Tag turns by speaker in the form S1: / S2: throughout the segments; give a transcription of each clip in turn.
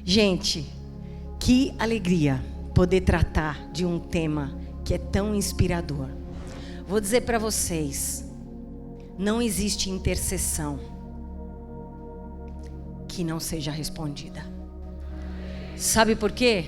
S1: Gente, que alegria poder tratar de um tema que é tão inspirador. Vou dizer para vocês, não existe intercessão que não seja respondida. Sabe por quê?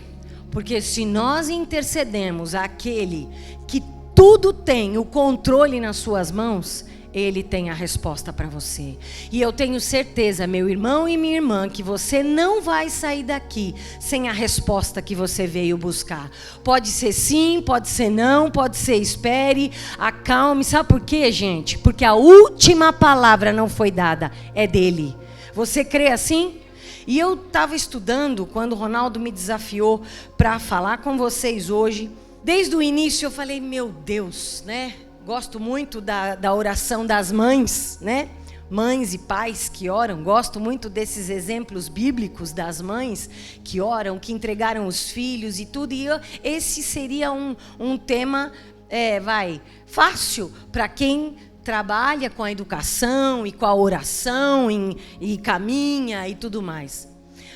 S1: Porque se nós intercedemos àquele que tudo tem o controle nas suas mãos, Ele tem a resposta para você. E eu tenho certeza, meu irmão e minha irmã, que você não vai sair daqui sem a resposta que você veio buscar. Pode ser sim, pode ser não, pode ser espere, acalme. Sabe por quê, gente? Porque a última palavra não foi dada, é dele. Você crê assim? E eu estava estudando quando o Ronaldo me desafiou para falar com vocês hoje. Desde o início eu falei, meu Deus, né? Gosto muito da oração das mães, né? Mães e pais que oram. Gosto muito desses exemplos bíblicos das mães que oram, que entregaram os filhos e tudo. E esse seria um tema, fácil para quem trabalha com a educação e com a oração e caminha e tudo mais.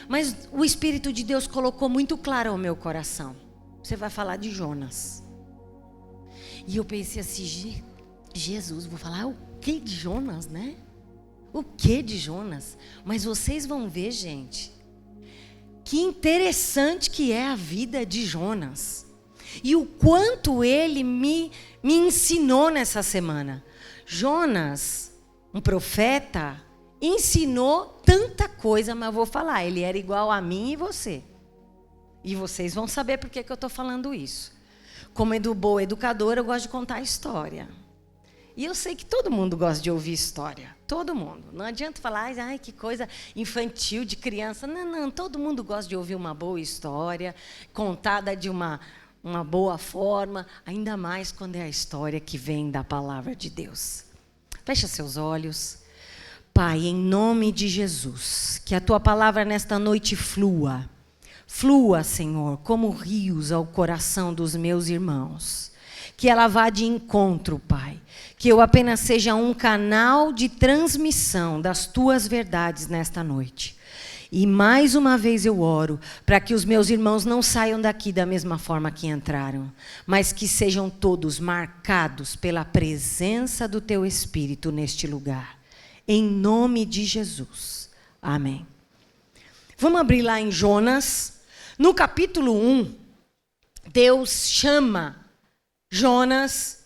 S1: Mas o Espírito de Deus colocou muito claro ao meu coração. Você vai falar de Jonas. E eu pensei assim, Jesus, vou falar o que de Jonas, né? O que de Jonas? Mas vocês vão ver, gente, que interessante que é a vida de Jonas. E o quanto ele me ensinou nessa semana. Jonas, um profeta, ensinou tanta coisa, mas eu vou falar, ele era igual a mim e você. E vocês vão saber por que eu estou falando isso. Como boa educadora, eu gosto de contar história. E eu sei que todo mundo gosta de ouvir história. Todo mundo. Não adianta falar, ai, que coisa infantil, de criança. Não, todo mundo gosta de ouvir uma boa história, contada de uma boa forma, ainda mais quando é a história que vem da palavra de Deus. Fecha seus olhos. Pai, em nome de Jesus, que a Tua palavra nesta noite flua. Flua, Senhor, como rios ao coração dos meus irmãos. Que ela vá de encontro, Pai. Que eu apenas seja um canal de transmissão das Tuas verdades nesta noite. E mais uma vez eu oro para que os meus irmãos não saiam daqui da mesma forma que entraram, mas que sejam todos marcados pela presença do Teu Espírito neste lugar. Em nome de Jesus. Amém. Vamos abrir lá em Jonas. No capítulo 1, Deus chama Jonas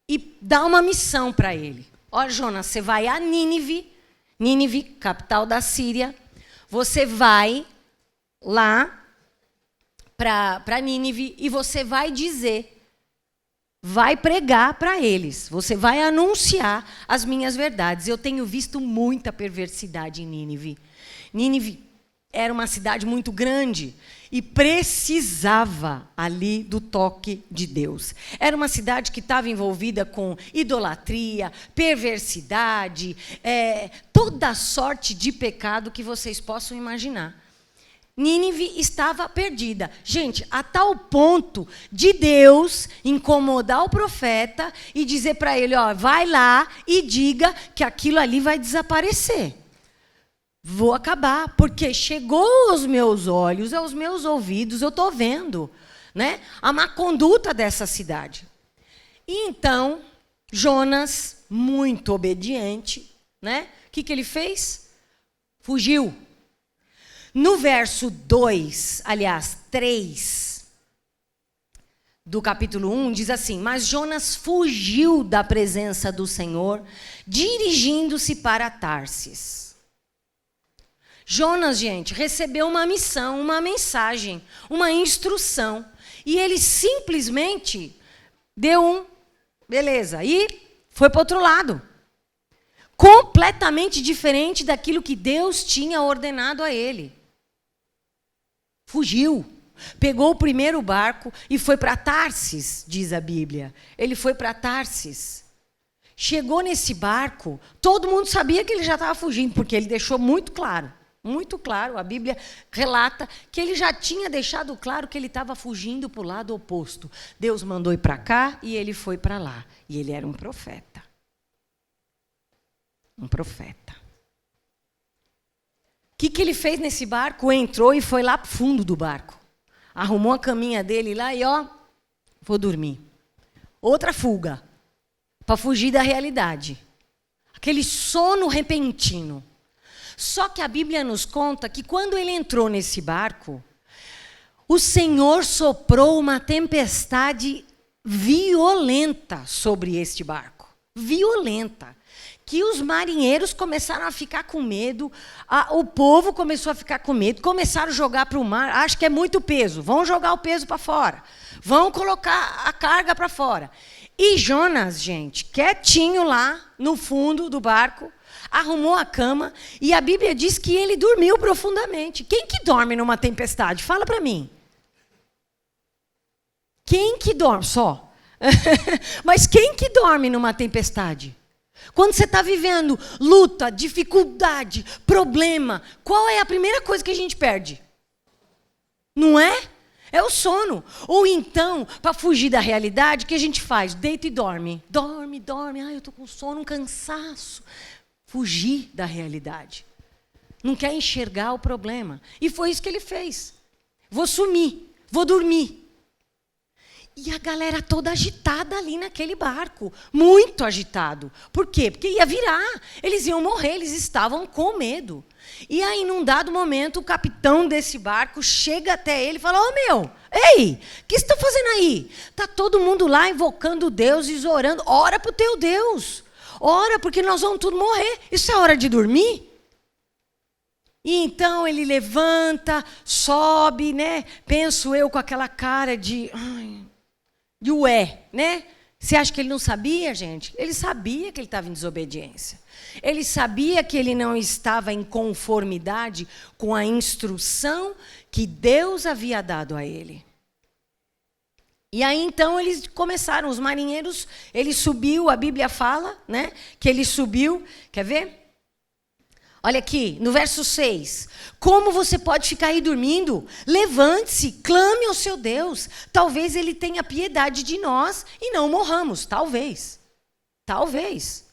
S1: e dá uma missão para ele. Ó, Jonas, você vai a Nínive, capital da Síria. Você vai lá para Nínive e você vai dizer, vai pregar para eles. Você vai anunciar as minhas verdades. Eu tenho visto muita perversidade em Nínive. Nínive era uma cidade muito grande e precisava ali do toque de Deus. Era uma cidade que estava envolvida com idolatria, perversidade, toda sorte de pecado que vocês possam imaginar. Nínive estava perdida. Gente, a tal ponto de Deus incomodar o profeta e dizer para ele, ó, vai lá e diga que aquilo ali vai desaparecer. Vou acabar, porque chegou aos meus olhos, aos meus ouvidos, eu estou vendo, né, a má conduta dessa cidade. E então, Jonas, muito obediente, né, o que ele fez? Fugiu. No verso 3 do capítulo 1, diz assim, mas Jonas fugiu da presença do Senhor, dirigindo-se para Tarsis. Jonas, gente, recebeu uma missão, uma mensagem, uma instrução. E ele simplesmente deu beleza, e foi para o outro lado. Completamente diferente daquilo que Deus tinha ordenado a ele. Fugiu. Pegou o primeiro barco e foi para Tarsis, diz a Bíblia. Ele foi para Tarsis. Chegou nesse barco, todo mundo sabia que ele já estava fugindo, porque ele deixou muito claro, a Bíblia relata que ele já tinha deixado claro que ele estava fugindo para o lado oposto. Deus mandou ir para cá e ele foi para lá. E ele era um profeta. Um profeta. que ele fez nesse barco? Entrou e foi lá para o fundo do barco. Arrumou a caminha dele lá e vou dormir. Outra fuga, para fugir da realidade. Aquele sono repentino. Só que a Bíblia nos conta que quando ele entrou nesse barco, o Senhor soprou uma tempestade violenta sobre este barco. Violenta. Que os marinheiros começaram a ficar com medo, o povo começou a ficar com medo, começaram a jogar para o mar, acho que é muito peso, vão jogar o peso para fora, vão colocar a carga para fora. E Jonas, gente, quietinho lá no fundo do barco, arrumou a cama, e a Bíblia diz que ele dormiu profundamente. Quem que dorme numa tempestade? Fala para mim. Quem que dorme? Só. Mas quem que dorme numa tempestade? Quando você está vivendo luta, dificuldade, problema, qual é a primeira coisa que a gente perde? Não é? É o sono. Ou então, para fugir da realidade, o que a gente faz? Deita e dorme. Dorme, dorme. Eu estou com sono, um cansaço. Fugir da realidade. Não quer enxergar o problema. E foi isso que ele fez. Vou sumir, vou dormir. E a galera toda agitada ali naquele barco. Muito agitado. Por quê? Porque ia virar. Eles iam morrer, eles estavam com medo. E aí, num dado momento, o capitão desse barco chega até ele e fala: ei, o que você está fazendo aí? Está todo mundo lá invocando Deus e orando. Ora para o teu Deus. Ora, porque nós vamos tudo morrer. Isso é hora de dormir? E então ele levanta, sobe, né? Penso eu com aquela cara de né? Você acha que ele não sabia, gente? Ele sabia que ele estava em desobediência. Ele sabia que ele não estava em conformidade com a instrução que Deus havia dado a ele. E aí, então, eles começaram, os marinheiros, ele subiu, a Bíblia fala, né? Que ele subiu, quer ver? Olha aqui, no verso 6. Como você pode ficar aí dormindo? Levante-se, clame ao seu Deus. Talvez ele tenha piedade de nós e não morramos. Talvez. Talvez.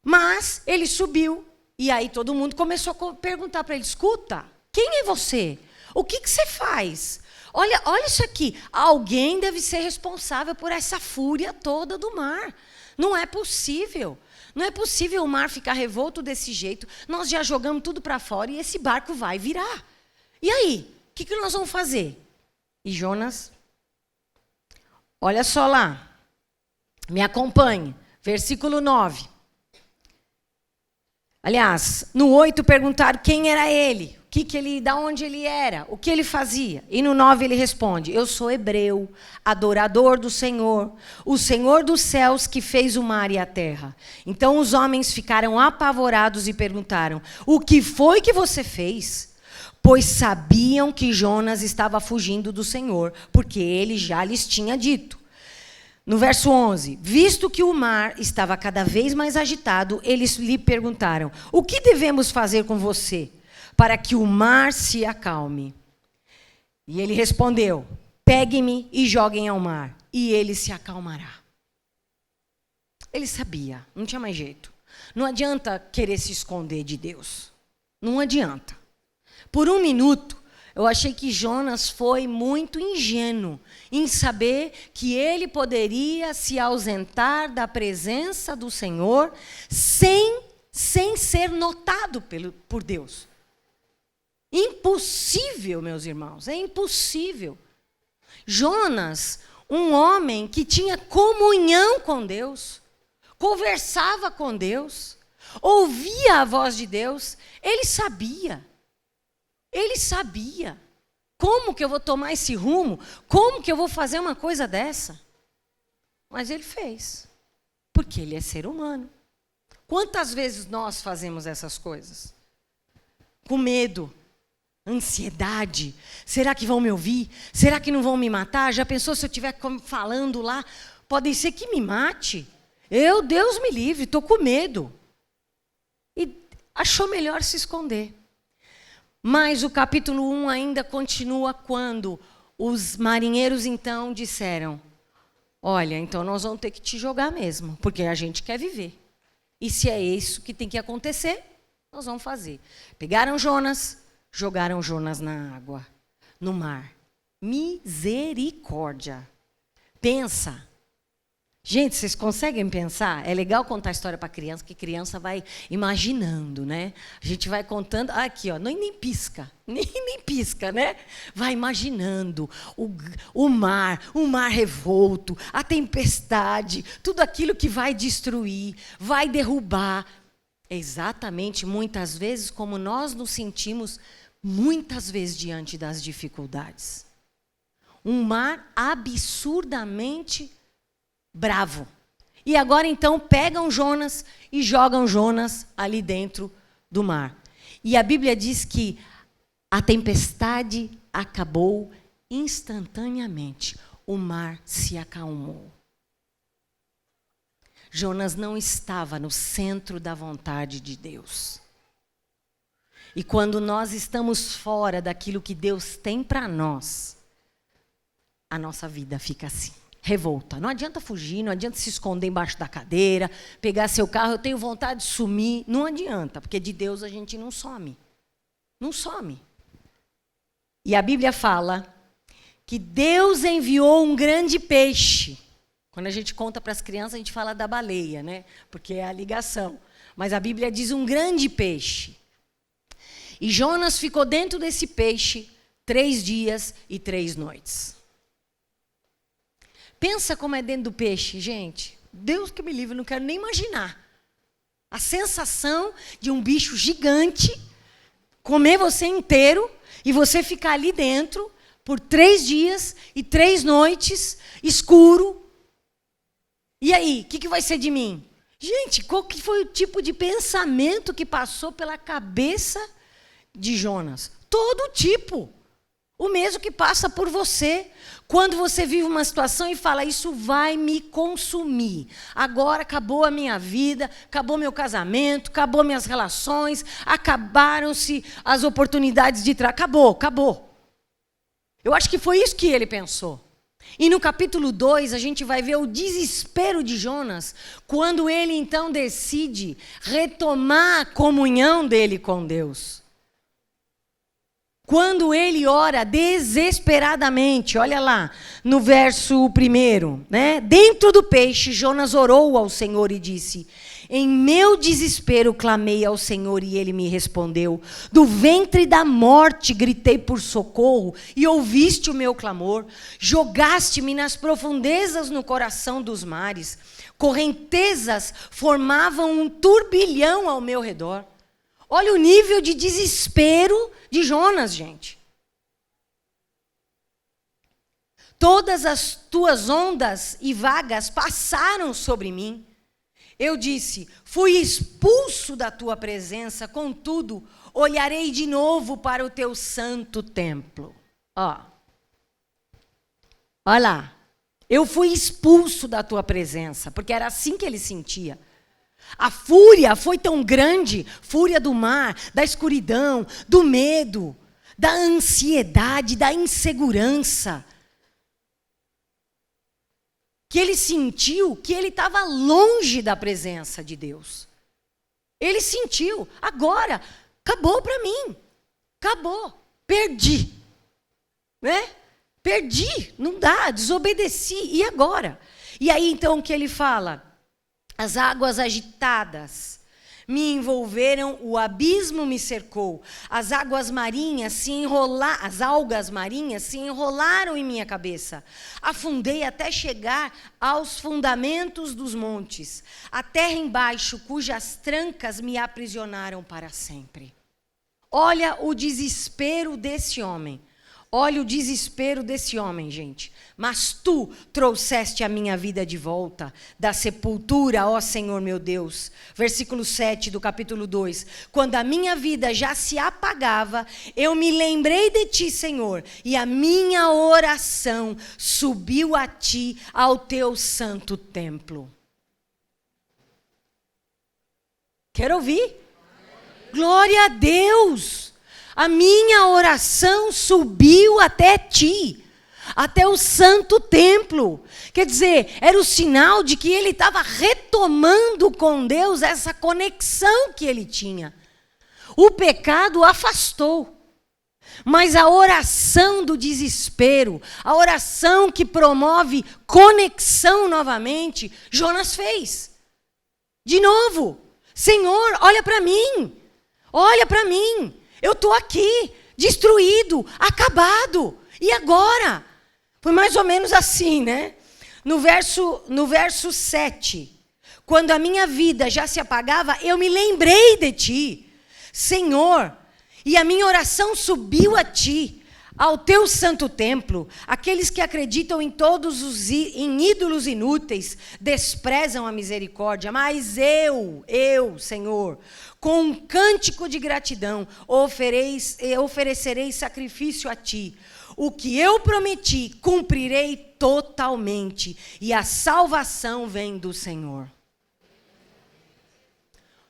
S1: Mas ele subiu. E aí todo mundo começou a perguntar para ele: escuta, quem é você? O que você faz? Olha isso aqui. Alguém deve ser responsável por essa fúria toda do mar. Não é possível. Não é possível o mar ficar revolto desse jeito. Nós já jogamos tudo para fora e esse barco vai virar. E aí? O que nós vamos fazer? E Jonas, olha só lá. Me acompanhe. Versículo 9. Aliás, no 8 perguntaram quem era ele. Da onde ele era, o que ele fazia. E no 9 ele responde: eu sou hebreu, adorador do Senhor, o Senhor dos céus que fez o mar e a terra. Então os homens ficaram apavorados e perguntaram: o que foi que você fez? Pois sabiam que Jonas estava fugindo do Senhor, porque ele já lhes tinha dito. No verso 11, visto que o mar estava cada vez mais agitado, eles lhe perguntaram: o que devemos fazer com você para que o mar se acalme? E ele respondeu: peguem-me e joguem ao mar, e ele se acalmará. Ele sabia, não tinha mais jeito. Não adianta querer se esconder de Deus. Não adianta. Por um minuto, eu achei que Jonas foi muito ingênuo em saber que ele poderia se ausentar da presença do Senhor sem ser notado por Deus. Impossível, meus irmãos, é impossível. Jonas, um homem que tinha comunhão com Deus, conversava com Deus, ouvia a voz de Deus, ele sabia. Como que eu vou tomar esse rumo? Como que eu vou fazer uma coisa dessa? Mas ele fez, porque ele é ser humano. Quantas vezes nós fazemos essas coisas? Com medo. Ansiedade. Será que vão me ouvir? Será que não vão me matar? Já pensou se eu estiver falando lá? Pode ser que me mate. Deus me livre, estou com medo. E achou melhor se esconder. Mas o capítulo 1 ainda continua quando os marinheiros então disseram: olha, então nós vamos ter que te jogar mesmo, porque a gente quer viver. E se é isso que tem que acontecer, Nós vamos fazer. Pegaram Jonas, jogaram Jonas na água, no mar. Misericórdia. Pensa. Gente, vocês conseguem pensar? É legal contar a história para criança, que criança vai imaginando, né? A gente vai contando, aqui, ó, nem pisca, nem pisca, né? Vai imaginando o mar revolto, a tempestade, tudo aquilo que vai destruir, vai derrubar. É exatamente, muitas vezes, como nós nos sentimos, muitas vezes, diante das dificuldades. Um mar absurdamente bravo. E agora, então, pegam Jonas e jogam Jonas ali dentro do mar. E a Bíblia diz que a tempestade acabou instantaneamente. O mar se acalmou. Jonas não estava no centro da vontade de Deus. E quando nós estamos fora daquilo que Deus tem para nós, a nossa vida fica assim, revolta. Não adianta fugir, não adianta se esconder embaixo da cadeira, pegar seu carro, eu tenho vontade de sumir. Não adianta, porque de Deus a gente não some. Não some. E a Bíblia fala que Deus enviou um grande peixe. Quando a gente conta para as crianças, a gente fala da baleia, né? Porque é a ligação. Mas a Bíblia diz um grande peixe. E Jonas ficou dentro desse peixe 3 dias e 3 noites. Pensa como é dentro do peixe, gente. Deus que me livre, não quero nem imaginar. A sensação de um bicho gigante comer você inteiro e você ficar ali dentro por 3 dias e 3 noites, escuro. E aí, o que vai ser de mim? Gente, qual que foi o tipo de pensamento que passou pela cabeça de Jonas? Todo tipo. O mesmo que passa por você. Quando você vive uma situação e fala, isso vai me consumir. Agora acabou a minha vida, acabou meu casamento, acabou minhas relações, acabaram-se as oportunidades de trabalho. Acabou. Eu acho que foi isso que ele pensou. E no capítulo 2, a gente vai ver o desespero de Jonas, quando ele então decide retomar a comunhão dele com Deus. Quando ele ora desesperadamente, olha lá, no verso 1, né? Dentro do peixe, Jonas orou ao Senhor e disse, em meu desespero clamei ao Senhor e ele me respondeu. Do ventre da morte gritei por socorro e ouviste o meu clamor. Jogaste-me nas profundezas no coração dos mares. Correntezas formavam um turbilhão ao meu redor. Olha o nível de desespero de Jonas, gente. Todas as tuas ondas e vagas passaram sobre mim. Eu disse, fui expulso da tua presença, contudo, olharei de novo para o teu santo templo. Olha lá, eu fui expulso da tua presença, porque era assim que ele sentia. A fúria foi tão grande, fúria do mar, da escuridão, do medo, da ansiedade, da insegurança, que ele sentiu que ele estava longe da presença de Deus. Ele sentiu, agora, acabou para mim, acabou, perdi, né? Perdi, não dá, desobedeci, e agora? E aí então o que ele fala? As águas agitadas me envolveram, o abismo me cercou. As algas marinhas se enrolaram em minha cabeça. Afundei até chegar aos fundamentos dos montes. A terra embaixo, cujas trancas me aprisionaram para sempre. Olha o desespero desse homem. Olha o desespero desse homem, gente. Mas tu trouxeste a minha vida de volta da sepultura, ó Senhor meu Deus. Versículo 7 do capítulo 2. Quando a minha vida já se apagava, eu me lembrei de ti, Senhor, e a minha oração subiu a ti, ao teu santo templo. Quer ouvir? Glória a Deus! A minha oração subiu até ti, até o santo templo. Quer dizer, era o sinal de que ele estava retomando com Deus essa conexão que ele tinha. O pecado o afastou. Mas a oração do desespero, a oração que promove conexão novamente, Jonas fez. De novo, Senhor, olha para mim, eu estou aqui, destruído, acabado, e agora? Foi mais ou menos assim, né? No verso 7, quando a minha vida já se apagava, eu me lembrei de ti, Senhor, e a minha oração subiu a ti, ao teu santo templo. Aqueles que acreditam em em ídolos inúteis, desprezam a misericórdia, mas eu, Senhor, com um cântico de gratidão, oferecerei sacrifício a ti. O que eu prometi, cumprirei totalmente, e a salvação vem do Senhor.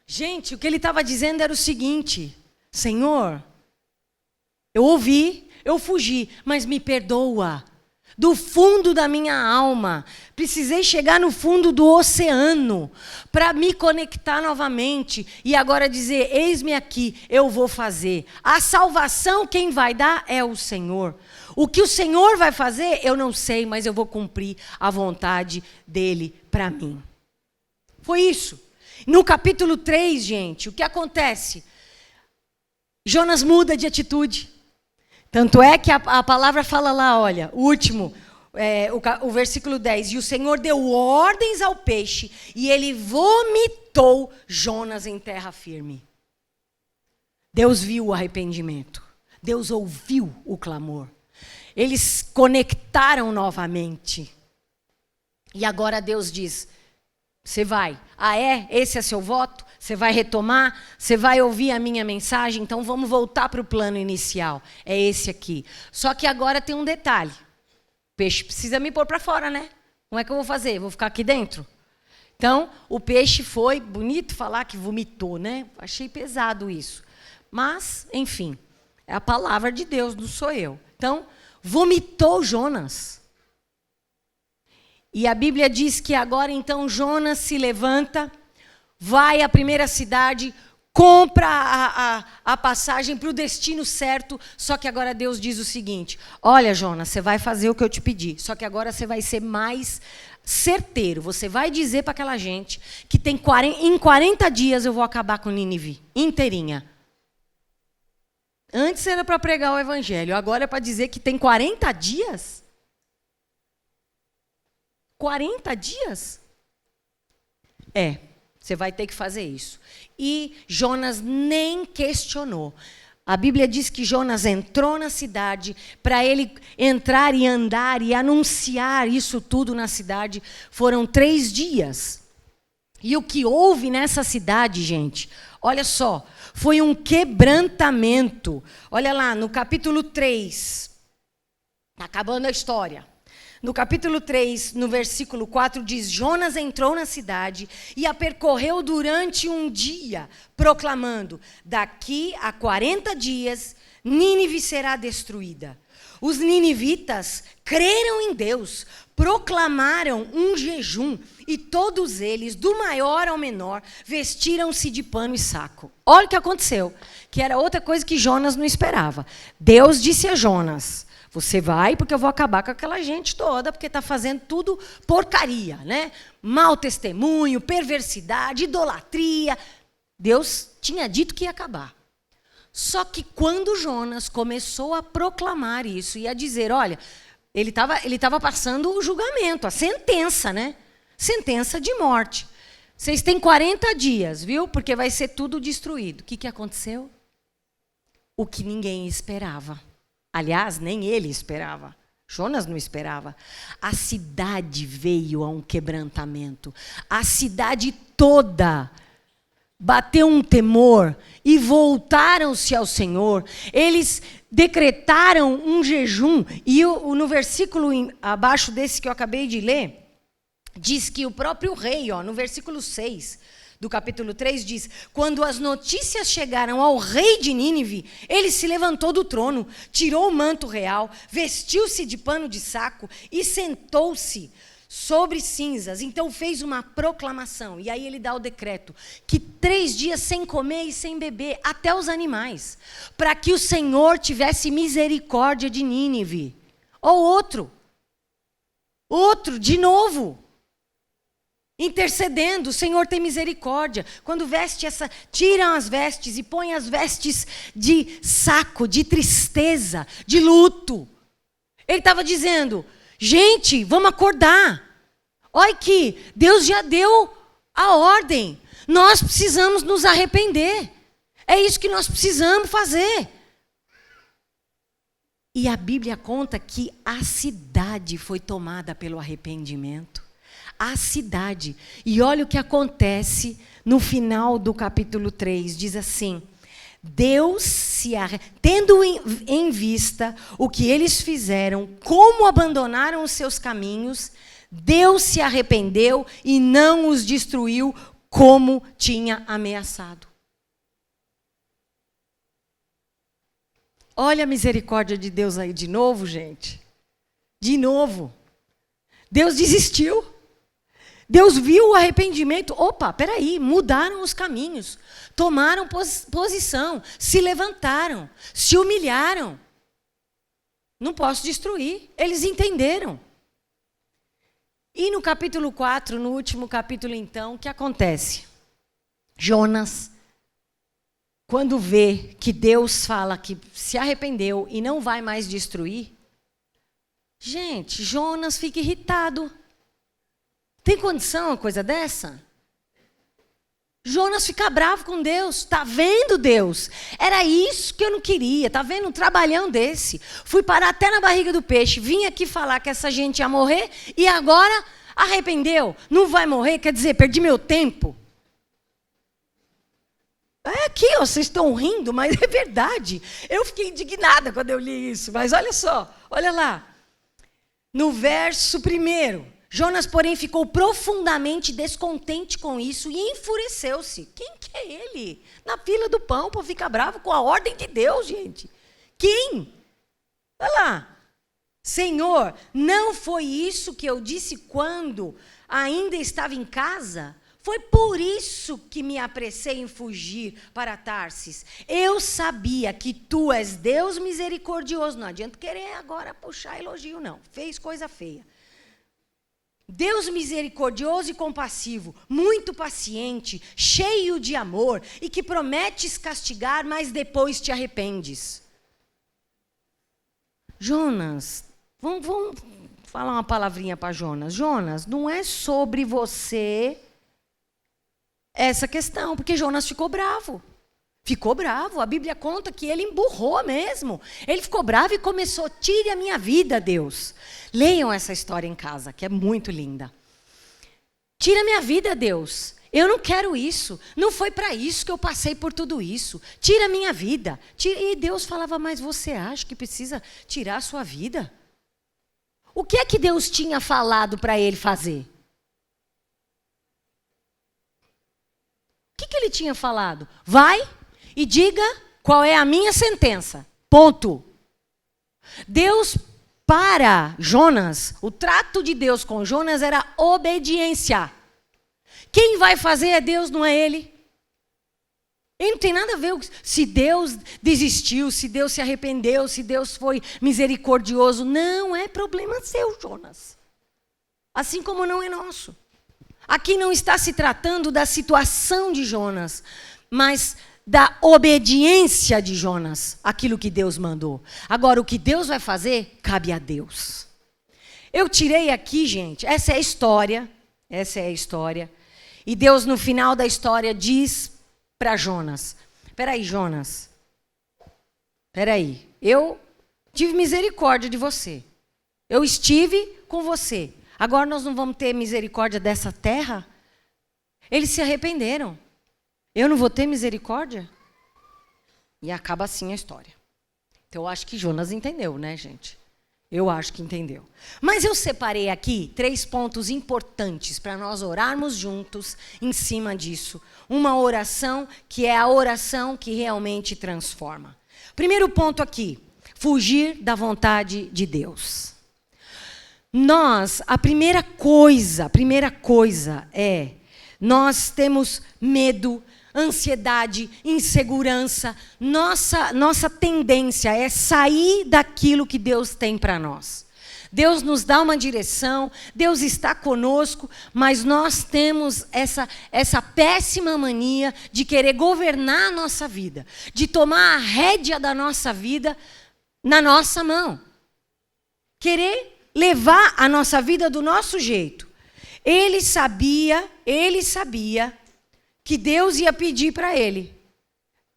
S1: Gente, o que ele estava dizendo era o seguinte: Senhor, eu ouvi, eu fugi, mas me perdoa. Do fundo da minha alma, precisei chegar no fundo do oceano para me conectar novamente e agora dizer: eis-me aqui, eu vou fazer. A salvação quem vai dar é o Senhor. O que o Senhor vai fazer, eu não sei, mas eu vou cumprir a vontade dele para mim. Foi isso. No capítulo 3, gente, o que acontece? Jonas muda de atitude. Tanto é que a palavra fala lá, olha, o último, o versículo 10. E o Senhor deu ordens ao peixe, e ele vomitou Jonas em terra firme. Deus viu o arrependimento. Deus ouviu o clamor. Eles conectaram novamente. E agora Deus diz: você vai. Ah, é? Esse é seu voto? Você vai retomar? Você vai ouvir a minha mensagem? Então vamos voltar para o plano inicial. É esse aqui. Só que agora tem um detalhe. O peixe precisa me pôr para fora, né? Como é que eu vou fazer? Vou ficar aqui dentro? Então, o peixe foi, bonito falar que vomitou, né? Achei pesado isso. Mas, enfim, é a palavra de Deus, não sou eu. Então, vomitou Jonas. E a Bíblia diz que agora então Jonas se levanta, vai à primeira cidade, compra a passagem para o destino certo, só que agora Deus diz o seguinte: olha, Jonas, você vai fazer o que eu te pedi, só que agora você vai ser mais certeiro, você vai dizer para aquela gente que em 40 dias eu vou acabar com Nínive, inteirinha. Antes era para pregar o evangelho, agora é para dizer que tem 40 dias? 40 dias? Você vai ter que fazer isso. E Jonas nem questionou. A Bíblia diz que Jonas entrou na cidade, para ele entrar e andar e anunciar isso tudo na cidade, foram 3 dias. E o que houve nessa cidade, gente, olha só, foi um quebrantamento. Olha lá, no capítulo 3, está acabando a história. No capítulo 3, no versículo 4, diz: Jonas entrou na cidade e a percorreu durante um dia, proclamando: daqui a 40 dias, Nínive será destruída. Os ninivitas creram em Deus, proclamaram um jejum, e todos eles, do maior ao menor, vestiram-se de pano e saco. Olha o que aconteceu, que era outra coisa que Jonas não esperava. Deus disse a Jonas: você vai, porque eu vou acabar com aquela gente toda, porque está fazendo tudo porcaria, né? Mau testemunho, perversidade, idolatria. Deus tinha dito que ia acabar. Só que quando Jonas começou a proclamar isso e a dizer, olha, ele estava passando o julgamento, a sentença, né? Sentença de morte. Vocês têm 40 dias, viu? Porque vai ser tudo destruído. O que aconteceu? O que ninguém esperava. Aliás, nem ele esperava. Jonas não esperava. A cidade veio a um quebrantamento. A cidade toda bateu um temor e voltaram-se ao Senhor. Eles decretaram um jejum. E no versículo abaixo desse que eu acabei de ler, diz que o próprio rei, no versículo 6 do capítulo 3, diz: quando as notícias chegaram ao rei de Nínive, ele se levantou do trono, tirou o manto real, vestiu-se de pano de saco e sentou-se sobre cinzas. Então fez uma proclamação. E aí ele dá o decreto que 3 dias sem comer e sem beber, até os animais, para que o Senhor tivesse misericórdia de Nínive. Ou outro, de novo, intercedendo. O Senhor tem misericórdia. Quando tiram as vestes e põem as vestes de saco, de tristeza, de luto. Ele estava dizendo: gente, vamos acordar. Olha que Deus já deu a ordem. Nós precisamos nos arrepender. É isso que nós precisamos fazer. E a Bíblia conta que a cidade foi tomada pelo arrependimento. A cidade. E olha o que acontece no final do capítulo 3. Diz assim: Deus, tendo em vista o que eles fizeram, como abandonaram os seus caminhos, Deus se arrependeu e não os destruiu como tinha ameaçado. Olha a misericórdia de Deus aí de novo, gente. De novo. Deus desistiu. Deus viu o arrependimento. Opa, peraí, mudaram os caminhos. Tomaram posição, se levantaram, se humilharam. Não posso destruir. Eles entenderam. E no capítulo 4, no último capítulo então, o que acontece? Jonas, quando vê que Deus fala que se arrependeu e não vai mais destruir, gente, Jonas fica irritado. Tem condição uma coisa dessa? Jonas fica bravo com Deus. Tá vendo, Deus? Era isso que eu não queria. Tá vendo um trabalhão desse? Fui parar até na barriga do peixe. Vim aqui falar que essa gente ia morrer e agora arrependeu. Não vai morrer, quer dizer, perdi meu tempo. É aqui, ó, vocês estão rindo, mas é verdade. Eu fiquei indignada quando eu li isso. Mas olha só, olha lá. No verso 1... Jonas, porém, ficou profundamente descontente com isso e enfureceu-se. Quem que é ele? Na fila do pão, para ficar bravo com a ordem de Deus, gente. Quem? Olha lá. Senhor, não foi isso que eu disse quando ainda estava em casa? Foi por isso que me apressei em fugir para Tarsis. Eu sabia que tu és Deus misericordioso. Não adianta querer agora puxar elogio, não. Fez coisa feia. Deus misericordioso e compassivo, muito paciente, cheio de amor e que prometes castigar, mas depois te arrependes. Jonas, vamos falar uma palavrinha para Jonas. Jonas, não é sobre você essa questão, porque Jonas ficou bravo. Ficou bravo, a Bíblia conta que ele emburrou mesmo. Ele ficou bravo e começou: tire a minha vida, Deus. Leiam essa história em casa, que é muito linda. Tira a minha vida, Deus. Eu não quero isso. Não foi para isso que eu passei por tudo isso. Tira a minha vida. E Deus falava: mas você acha que precisa tirar a sua vida? O que é que Deus tinha falado para ele fazer? O que ele tinha falado? Vai e diga qual é a minha sentença. Ponto. Deus, para Jonas, o trato de Deus com Jonas era obediência. Quem vai fazer é Deus, não é ele. Ele não tem nada a ver se Deus desistiu, se Deus se arrependeu, se Deus foi misericordioso. Não é problema seu, Jonas. Assim como não é nosso. Aqui não está se tratando da situação de Jonas, mas da obediência de Jonas, aquilo que Deus mandou. Agora, o que Deus vai fazer, cabe a Deus. Eu tirei aqui, gente, essa é a história. E Deus, no final da história, diz para Jonas: peraí, Jonas, peraí, eu tive misericórdia de você. Eu estive com você. Agora nós não vamos ter misericórdia dessa terra? Eles se arrependeram. Eu não vou ter misericórdia? E acaba assim a história. Então eu acho que Jonas entendeu, né, gente? Eu acho que entendeu. Mas eu separei aqui 3 pontos importantes para nós orarmos juntos em cima disso. Uma oração que é a oração que realmente transforma. Primeiro ponto aqui: fugir da vontade de Deus. a primeira coisa é, nós temos medo, ansiedade, insegurança. Nossa tendência é sair daquilo que Deus tem para nós. Deus nos dá uma direção, Deus está conosco, mas nós temos essa péssima mania de querer governar a nossa vida, de tomar a rédea da nossa vida na nossa mão. Querer levar a nossa vida do nosso jeito. Ele sabia que Deus ia pedir para ele.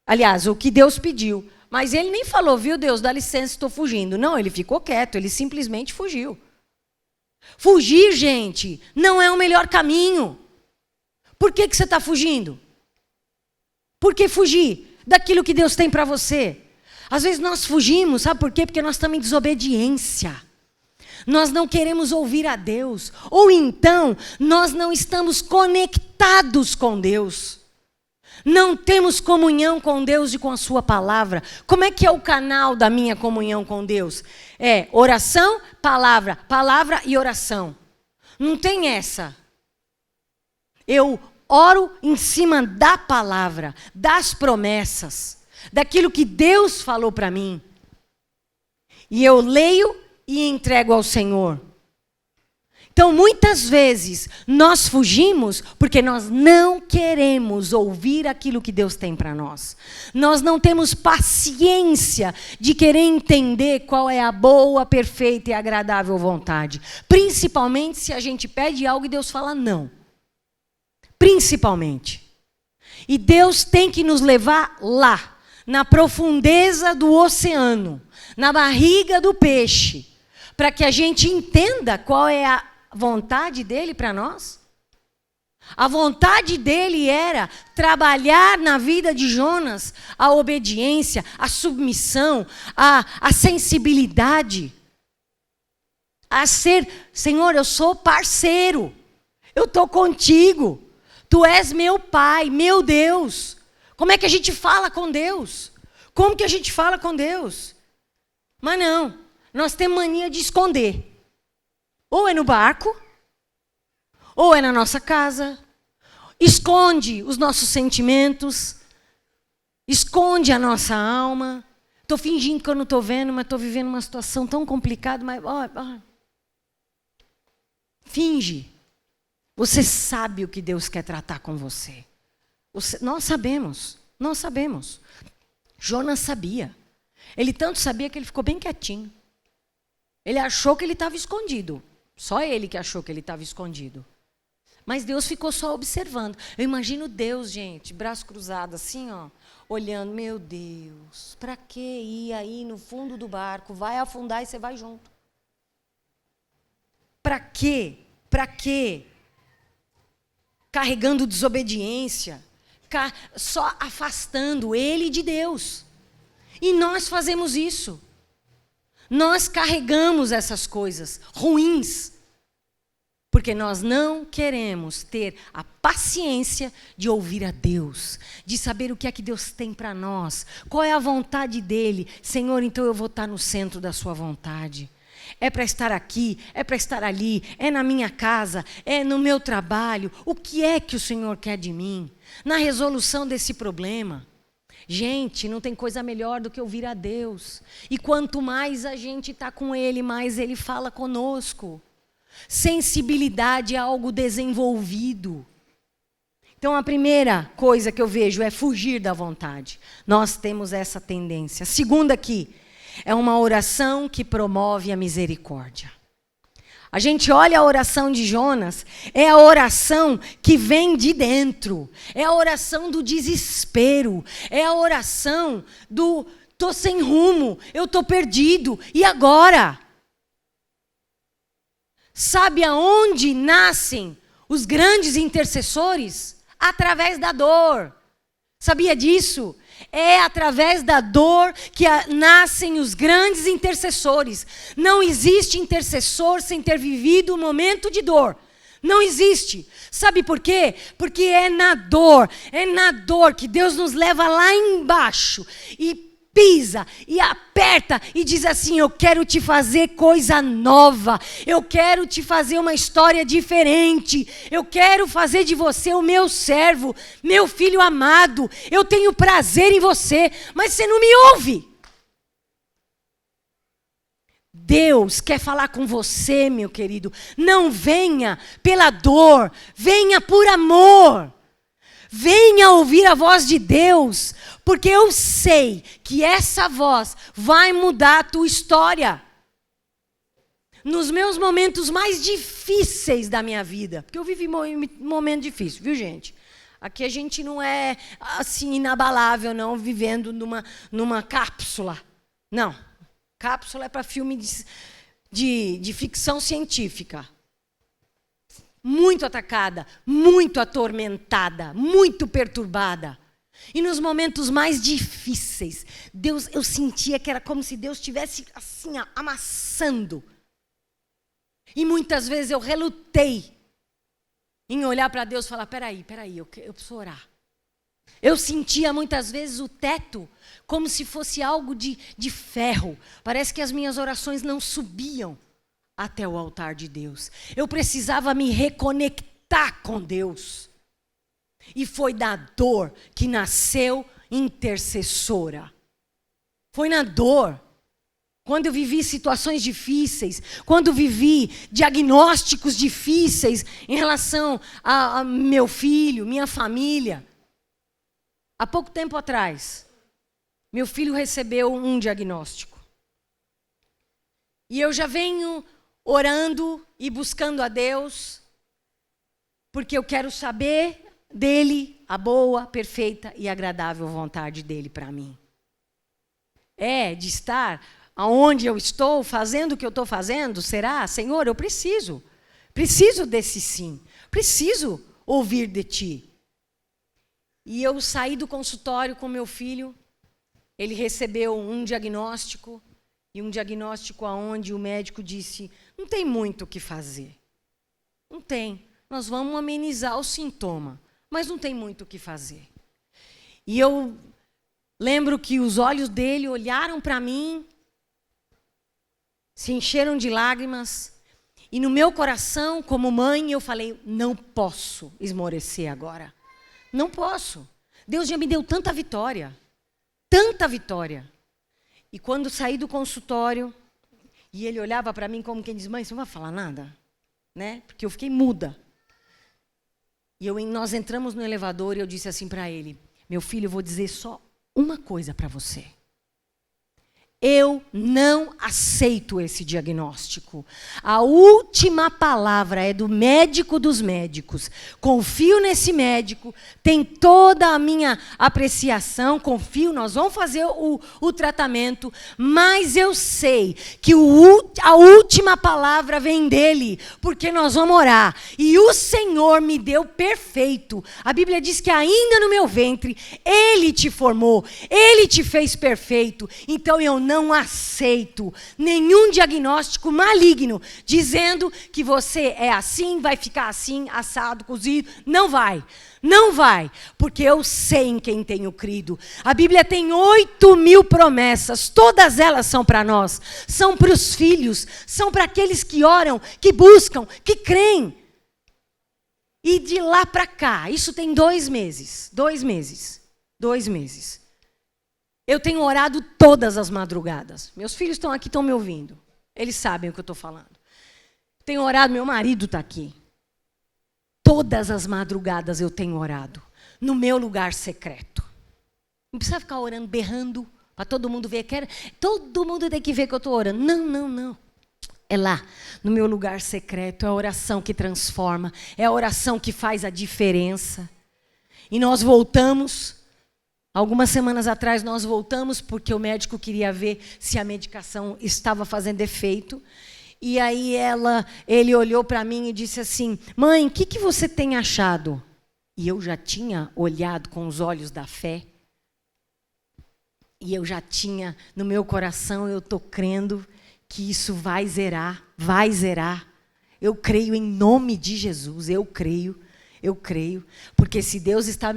S1: Aliás, o que Deus pediu. Mas ele nem falou, viu, Deus, dá licença, estou fugindo. Não, ele ficou quieto, ele simplesmente fugiu. Fugir, gente, não é o melhor caminho. Por que você está fugindo? Por que fugir daquilo que Deus tem para você? Às vezes nós fugimos, sabe por quê? Porque nós estamos em desobediência. Nós não queremos ouvir a Deus. Ou então, nós não estamos conectados com Deus. Não temos comunhão com Deus e com a sua palavra. Como é que é o canal da minha comunhão com Deus? É oração, palavra e oração. Não tem essa. Eu oro em cima da palavra, das promessas, daquilo que Deus falou para mim. E eu leio e entrego ao Senhor. Então, muitas vezes, nós fugimos porque nós não queremos ouvir aquilo que Deus tem para nós. Nós não temos paciência de querer entender qual é a boa, perfeita e agradável vontade. Principalmente se a gente pede algo e Deus fala não. Principalmente. E Deus tem que nos levar lá, na profundeza do oceano, na barriga do peixe, para que a gente entenda qual é a vontade dele para nós. A vontade dele era trabalhar na vida de Jonas a obediência, a submissão, a sensibilidade. A ser, Senhor, eu sou parceiro, eu estou contigo, tu és meu pai, meu Deus. Como é que a gente fala com Deus? Como que a gente fala com Deus? Mas não, nós temos mania de esconder. Ou é no barco, ou é na nossa casa. Esconde os nossos sentimentos, esconde a nossa alma. Estou fingindo que eu não estou vendo, mas estou vivendo uma situação tão complicada. Mas finge. Você sabe o que Deus quer tratar com você. Nós sabemos. Jonas sabia. Ele tanto sabia que ele ficou bem quietinho. Ele achou que ele estava escondido. Só ele que achou que ele estava escondido. Mas Deus ficou só observando. Eu imagino Deus, gente, braço cruzado assim, ó, olhando. Meu Deus, para que ir aí no fundo do barco? Vai afundar e você vai junto. Para quê? Para quê? Carregando desobediência. Só afastando ele de Deus. E nós fazemos isso. Nós carregamos essas coisas ruins, porque nós não queremos ter a paciência de ouvir a Deus, de saber o que é que Deus tem para nós, qual é a vontade dEle. Senhor, então eu vou estar no centro da sua vontade. É para estar aqui, é para estar ali, é na minha casa, é no meu trabalho. O que é que o Senhor quer de mim? Na resolução desse problema. Gente, não tem coisa melhor do que ouvir a Deus. E quanto mais a gente está com Ele, mais Ele fala conosco. Sensibilidade é algo desenvolvido. Então, a primeira coisa que eu vejo é fugir da vontade. Nós temos essa tendência. A segunda aqui é uma oração que promove a misericórdia. A gente olha a oração de Jonas, é a oração que vem de dentro. É a oração do desespero. É a oração do tô sem rumo, eu tô perdido. E agora? Sabe aonde nascem os grandes intercessores? Através da dor. Sabia disso? É através da dor que nascem os grandes intercessores. Não existe intercessor sem ter vivido um momento de dor. Não existe. Sabe por quê? Porque é na dor que Deus nos leva lá embaixo e pisa e aperta e diz assim: eu quero te fazer coisa nova, eu quero te fazer uma história diferente, eu quero fazer de você o meu servo, meu filho amado, eu tenho prazer em você, mas você não me ouve. Deus quer falar com você, meu querido. Não venha pela dor, venha por amor. Venha ouvir a voz de Deus, porque eu sei que essa voz vai mudar a tua história. Nos meus momentos mais difíceis da minha vida, porque eu vivi um momento difícil, viu, gente? Aqui a gente não é assim inabalável, não, vivendo numa cápsula. Não, cápsula é para filme de ficção científica. Muito atacada, muito atormentada, muito perturbada. E nos momentos mais difíceis, Deus, eu sentia que era como se Deus estivesse assim, amassando. E muitas vezes eu relutei em olhar para Deus e falar: peraí, eu preciso orar. Eu sentia muitas vezes o teto como se fosse algo de ferro. Parece que as minhas orações não subiam até o altar de Deus. Eu precisava me reconectar com Deus. E foi da dor que nasceu intercessora. Foi na dor. Quando eu vivi situações difíceis, quando vivi diagnósticos difíceis em relação a meu filho, minha família. Há pouco tempo atrás, meu filho recebeu um diagnóstico. E eu já venho orando e buscando a Deus, porque eu quero saber dele a boa, perfeita e agradável vontade dele para mim. De estar aonde eu estou, fazendo o que eu estou fazendo, será? Senhor, eu preciso desse sim, preciso ouvir de ti. E eu saí do consultório com meu filho, ele recebeu um diagnóstico, e um diagnóstico onde o médico disse: não tem muito o que fazer. Não tem. Nós vamos amenizar o sintoma, mas não tem muito o que fazer. E eu lembro que os olhos dele olharam para mim, se encheram de lágrimas, e no meu coração, como mãe, eu falei: não posso esmorecer agora. Não posso. Deus já me deu tanta vitória. Tanta vitória. E quando saí do consultório, e ele olhava para mim como quem diz: mãe, você não vai falar nada? Né? Porque eu fiquei muda. E nós entramos no elevador e eu disse assim para ele: meu filho, eu vou dizer só uma coisa para você. Eu não aceito esse diagnóstico. A última palavra é do médico dos médicos. Confio nesse médico, tem toda a minha apreciação, confio, nós vamos fazer o tratamento, mas eu sei que a última palavra vem dele, porque nós vamos orar. E o Senhor me deu perfeito. A Bíblia diz que ainda no meu ventre, Ele te formou, Ele te fez perfeito. Então eu não aceito nenhum diagnóstico maligno dizendo que você é assim, vai ficar assim, assado, cozido. Não vai. Não vai, porque eu sei em quem tenho crido. A Bíblia tem 8.000 promessas, todas elas são para nós. São para os filhos, são para aqueles que oram, que buscam, que creem. E de lá para cá, isso tem 2 meses. 2 meses. 2 meses. Eu tenho orado todas as madrugadas. Meus filhos estão aqui, estão me ouvindo. Eles sabem o que eu estou falando. Tenho orado, meu marido está aqui. Todas as madrugadas eu tenho orado. No meu lugar secreto. Não precisa ficar orando, berrando, para todo mundo ver. Todo mundo tem que ver que eu estou orando. Não. É lá, no meu lugar secreto. É a oração que transforma. É a oração que faz a diferença. E nós voltamos. Algumas semanas atrás nós voltamos porque o médico queria ver se a medicação estava fazendo efeito. E aí ele olhou para mim e disse assim: mãe, o que você tem achado? E eu já tinha olhado com os olhos da fé. E eu já tinha, no meu coração, eu estou crendo que isso vai zerar, vai zerar. Eu creio em nome de Jesus, eu creio. Eu creio, porque se Deus está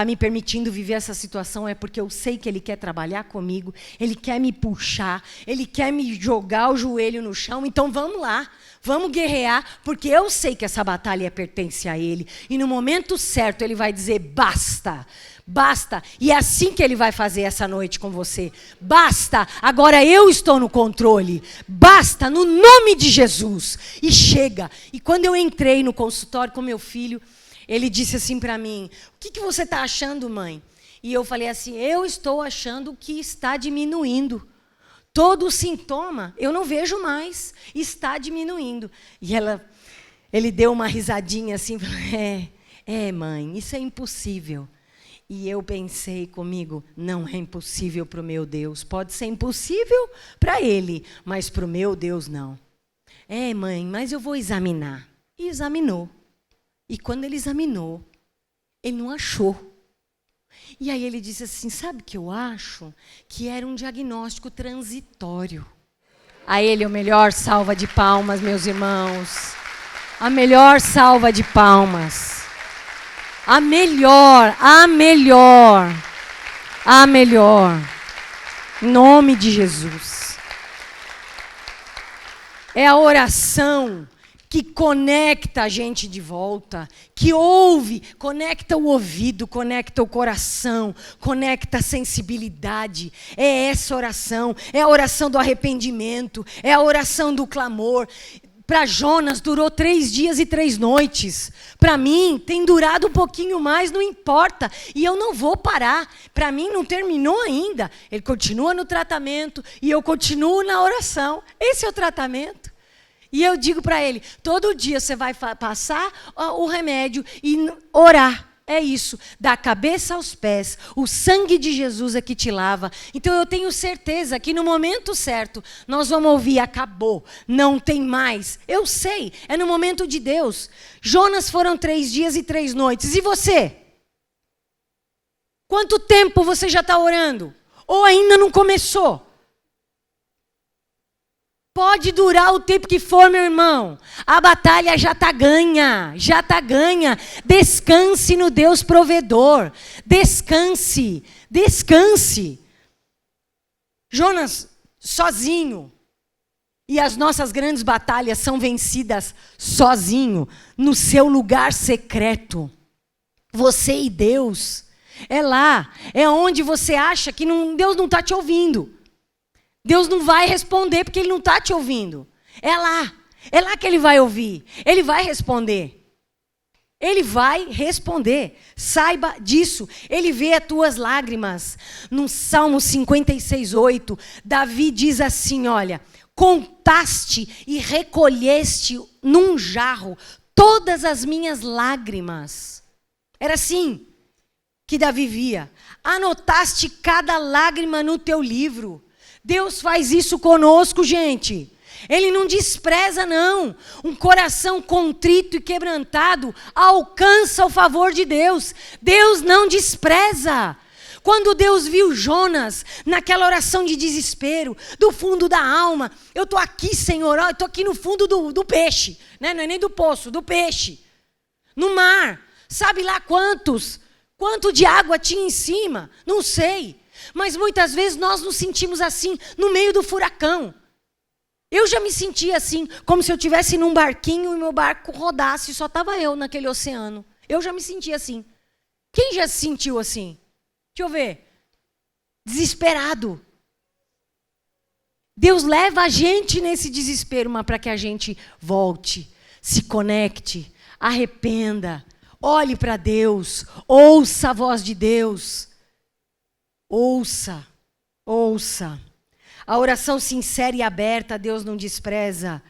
S1: me permitindo viver essa situação, é porque eu sei que Ele quer trabalhar comigo, Ele quer me puxar, Ele quer me jogar o joelho no chão. Então vamos lá, vamos guerrear, porque eu sei que essa batalha pertence a Ele. E no momento certo Ele vai dizer, basta. Basta, e é assim que Ele vai fazer essa noite com você. Basta, agora eu estou no controle. Basta, no nome de Jesus. E chega. E quando eu entrei no consultório com meu filho, ele disse assim para mim, o que você está achando, mãe? E eu falei assim, eu estou achando que está diminuindo. Todo o sintoma, eu não vejo mais, está diminuindo. E ele deu uma risadinha assim, mãe, isso é impossível. E eu pensei comigo, não é impossível para o meu Deus. Pode ser impossível para Ele, mas para o meu Deus não. Mãe, mas eu vou examinar. E examinou. E quando ele examinou, ele não achou. E aí ele disse assim, sabe o que eu acho? Que era um diagnóstico transitório. A Ele a melhor salva de palmas, meus irmãos. A melhor salva de palmas. A melhor. Em nome de Jesus. É a oração que conecta a gente de volta, que ouve, conecta o ouvido, conecta o coração, conecta a sensibilidade. É essa oração, é a oração do arrependimento, é a oração do clamor. Para Jonas durou 3 dias e 3 noites. Para mim tem durado um pouquinho mais, não importa. E eu não vou parar. Para mim não terminou ainda. Ele continua no tratamento e eu continuo na oração. Esse é o tratamento. E eu digo para ele, todo dia você vai passar o remédio e orar. É isso, da cabeça aos pés, o sangue de Jesus é que te lava. Então eu tenho certeza que no momento certo, nós vamos ouvir, acabou, não tem mais. Eu sei, é no momento de Deus. Jonas foram 3 dias e 3 noites. E você? Quanto tempo você já está orando? Ou ainda não começou? Pode durar o tempo que for, meu irmão. A batalha já está ganha. Já está ganha. Descanse no Deus provedor. Descanse. Descanse. Jonas, sozinho. E as nossas grandes batalhas são vencidas sozinho. No seu lugar secreto. Você e Deus. É lá. É onde você acha que Deus não está te ouvindo. Deus não vai responder porque Ele não está te ouvindo. É lá que Ele vai ouvir. Ele vai responder. Ele vai responder. Saiba disso. Ele vê as tuas lágrimas. No Salmo 56:8, Davi diz assim, olha, contaste e recolheste num jarro todas as minhas lágrimas. Era assim que Davi via. Anotaste cada lágrima no teu livro. Deus faz isso conosco, gente. Ele não despreza, não. Um coração contrito e quebrantado alcança o favor de Deus. Deus não despreza. Quando Deus viu Jonas naquela oração de desespero, do fundo da alma, eu estou aqui, Senhor, eu estou aqui no fundo do peixe, né? Não é nem do poço, do peixe. No mar, sabe lá quanto de água tinha em cima? Não sei. Mas muitas vezes nós nos sentimos assim, no meio do furacão. Eu já me senti assim, como se eu estivesse num barquinho e meu barco rodasse e só estava eu naquele oceano. Eu já me senti assim. Quem já se sentiu assim? Deixa eu ver. Desesperado. Deus leva a gente nesse desespero, mas para que a gente volte, se conecte, arrependa, olhe para Deus, ouça a voz de Deus. Ouça. A oração sincera e aberta, Deus não despreza.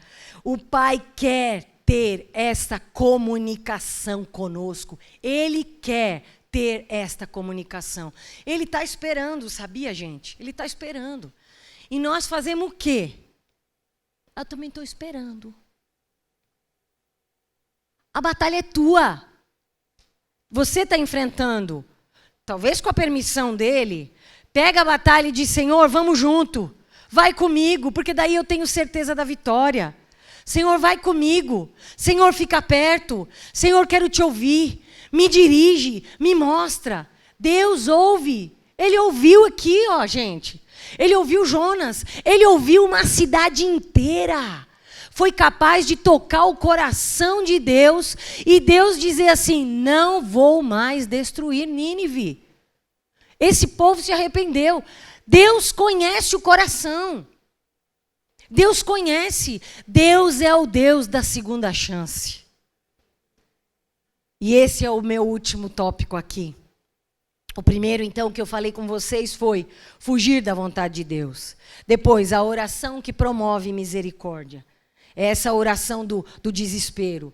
S1: O Pai quer ter esta comunicação conosco. Ele quer ter esta comunicação. Ele está esperando, sabia, gente? Ele está esperando. E nós fazemos o quê? Eu também estou esperando. A batalha é tua. Você está enfrentando. Talvez com a permissão dele, pega a batalha e diz, Senhor, vamos junto, vai comigo, porque daí eu tenho certeza da vitória. Senhor, vai comigo. Senhor, fica perto. Senhor, quero te ouvir. Me dirige, me mostra. Deus ouve. Ele ouviu aqui, ó, gente. Ele ouviu Jonas. Ele ouviu uma cidade inteira. Foi capaz de tocar o coração de Deus e Deus dizer assim: não vou mais destruir Nínive. Esse povo se arrependeu. Deus conhece o coração. Deus conhece. Deus é o Deus da segunda chance. E esse é o meu último tópico aqui. O primeiro, então, que eu falei com vocês foi fugir da vontade de Deus. Depois, a oração que promove misericórdia. É essa oração do desespero.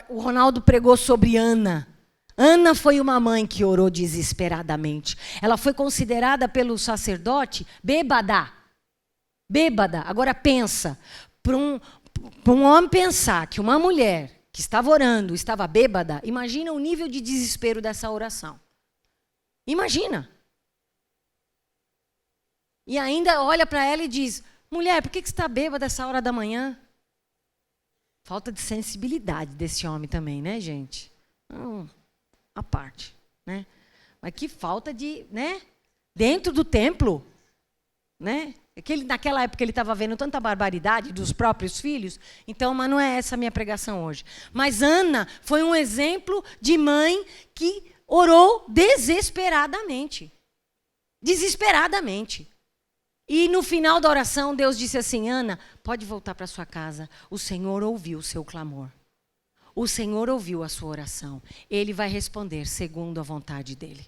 S1: O Ronaldo pregou sobre Ana. Ana foi uma mãe que orou desesperadamente. Ela foi considerada pelo sacerdote bêbada. Bêbada. Agora pensa, para um homem pensar que uma mulher que estava orando estava bêbada, imagina o nível de desespero dessa oração. Imagina. E ainda olha para ela e diz: mulher, por que você está bêbada essa hora da manhã? Falta de sensibilidade desse homem também, né, gente? A parte, né? Mas que falta de, né? Dentro do templo, né? Naquela época ele estava vendo tanta barbaridade dos próprios filhos, então, mas não é essa a minha pregação hoje. Mas Ana foi um exemplo de mãe que orou desesperadamente. Desesperadamente. E no final da oração, Deus disse assim: Ana, pode voltar para sua casa. O Senhor ouviu o seu clamor. O Senhor ouviu a sua oração. Ele vai responder segundo a vontade dele.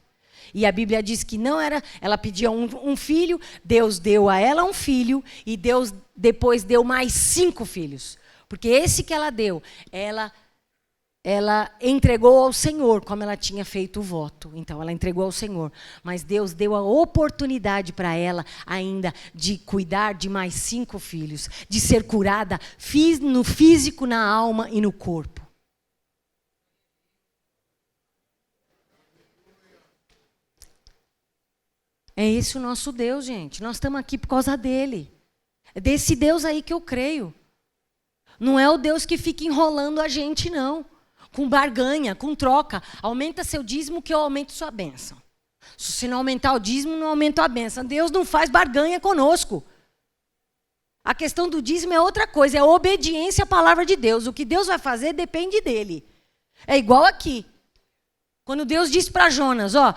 S1: E a Bíblia diz que não era... Ela pedia um filho, Deus deu a ela um filho, e Deus depois deu mais 5 filhos. Porque esse que ela deu, ela entregou ao Senhor, como ela tinha feito o voto. Então, ela entregou ao Senhor. Mas Deus deu a oportunidade para ela ainda de cuidar de mais 5 filhos, de ser curada no físico, na alma e no corpo. É esse o nosso Deus, gente. Nós estamos aqui por causa dele. É desse Deus aí que eu creio. Não é o Deus que fica enrolando a gente, não. Com barganha, com troca. Aumenta seu dízimo que eu aumento sua bênção. Se você não aumentar o dízimo, não aumenta a bênção. Deus não faz barganha conosco. A questão do dízimo é outra coisa, é a obediência à palavra de Deus. O que Deus vai fazer depende dele. É igual aqui. Quando Deus disse para Jonas, ó,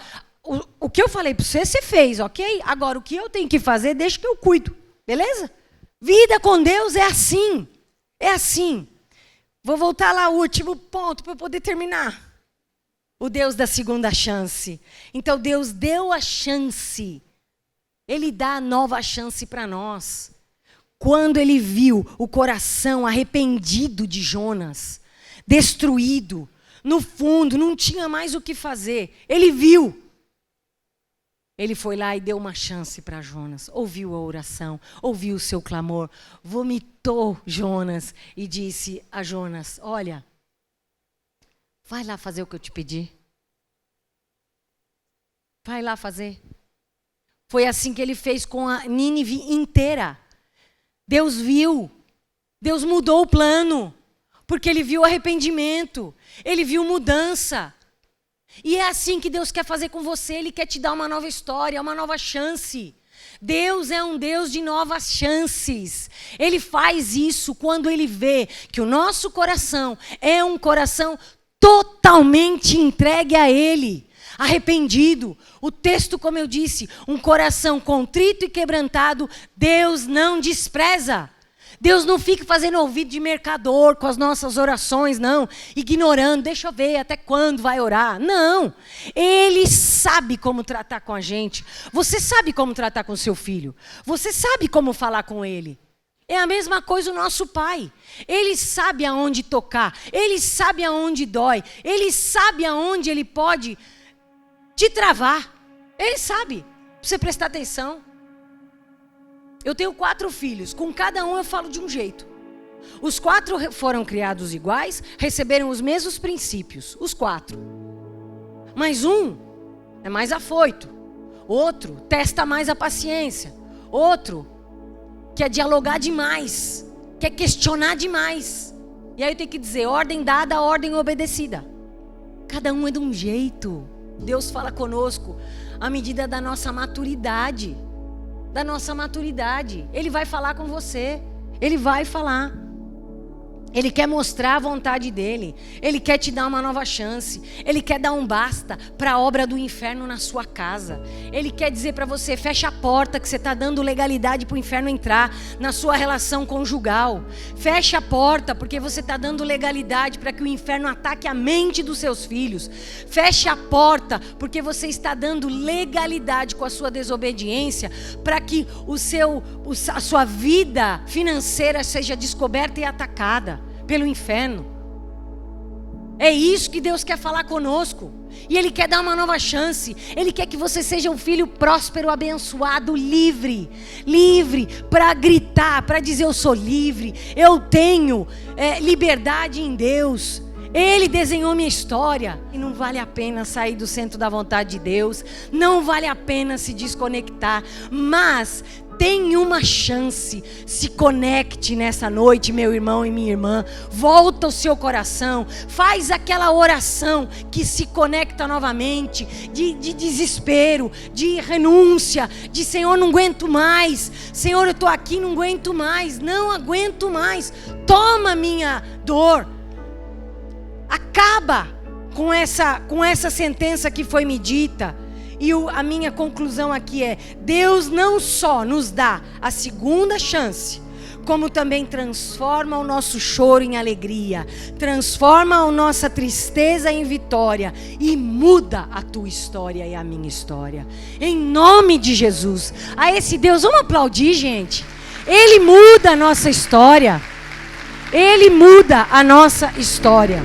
S1: o que eu falei para você, você fez, ok? Agora, o que eu tenho que fazer, deixa que eu cuido. Beleza? Vida com Deus é assim. É assim. Vou voltar lá, o último ponto, para eu poder terminar. O Deus da segunda chance. Então, Deus deu a chance. Ele dá a nova chance para nós. Quando ele viu o coração arrependido de Jonas, destruído, no fundo, não tinha mais o que fazer. Ele viu. Ele foi lá e deu uma chance para Jonas. Ouviu a oração, ouviu o seu clamor. Vomitou Jonas e disse a Jonas: olha, vai lá fazer o que eu te pedi. Vai lá fazer. Foi assim que ele fez com a Nínive inteira. Deus viu. Deus mudou o plano. Porque ele viu arrependimento. Ele viu mudança. E é assim que Deus quer fazer com você. Ele quer te dar uma nova história, uma nova chance. Deus é um Deus de novas chances. Ele faz isso quando ele vê que o nosso coração é um coração totalmente entregue a ele, arrependido. O texto, como eu disse, um coração contrito e quebrantado, Deus não despreza. Deus não fica fazendo ouvido de mercador com as nossas orações, não. Ignorando, deixa eu ver até quando vai orar. Não. Ele sabe como tratar com a gente. Você sabe como tratar com seu filho. Você sabe como falar com ele. É a mesma coisa o nosso pai. Ele sabe aonde tocar. Ele sabe aonde dói. Ele sabe aonde ele pode te travar. Ele sabe. Pra você prestar atenção. Eu tenho 4 filhos, com cada um eu falo de um jeito. Os 4 foram criados iguais, receberam os mesmos princípios, os 4. Mas um é mais afoito, outro testa mais a paciência, outro quer dialogar demais. quer questionar demais. E aí eu tenho que dizer, ordem dada, ordem obedecida. Cada um é de um jeito. Deus fala conosco à medida da nossa maturidade. Da nossa maturidade. Ele vai falar com você. Ele vai falar. Ele quer mostrar a vontade dele. Ele quer te dar uma nova chance. Ele quer dar um basta para a obra do inferno na sua casa. Ele quer dizer para você, fecha a porta que você está dando legalidade para o inferno entrar na sua relação conjugal. Fecha a porta porque você está dando legalidade para que o inferno ataque a mente dos seus filhos. Fecha a porta porque você está dando legalidade com a sua desobediência para que a sua vida financeira seja descoberta e atacada pelo inferno. É isso que Deus quer falar conosco. E Ele quer dar uma nova chance. Ele quer que você seja um filho próspero, abençoado, livre para gritar, para dizer eu sou livre, eu tenho liberdade em Deus. Ele desenhou minha história. E não vale a pena sair do centro da vontade de Deus, não vale a pena se desconectar, mas tem uma chance. Se conecte nessa noite, meu irmão e minha irmã. Volta o seu coração. Faz aquela oração que se conecta novamente. De desespero, de renúncia. De Senhor, não aguento mais. Senhor, eu estou aqui, não aguento mais. Não aguento mais. Toma minha dor. Acaba com essa sentença que foi me dita. E a minha conclusão aqui é: Deus não só nos dá a segunda chance, como também transforma o nosso choro em alegria, transforma a nossa tristeza em vitória e muda a tua história e a minha história. Em nome de Jesus. A esse Deus, vamos aplaudir, gente. Ele muda a nossa história. Ele muda a nossa história.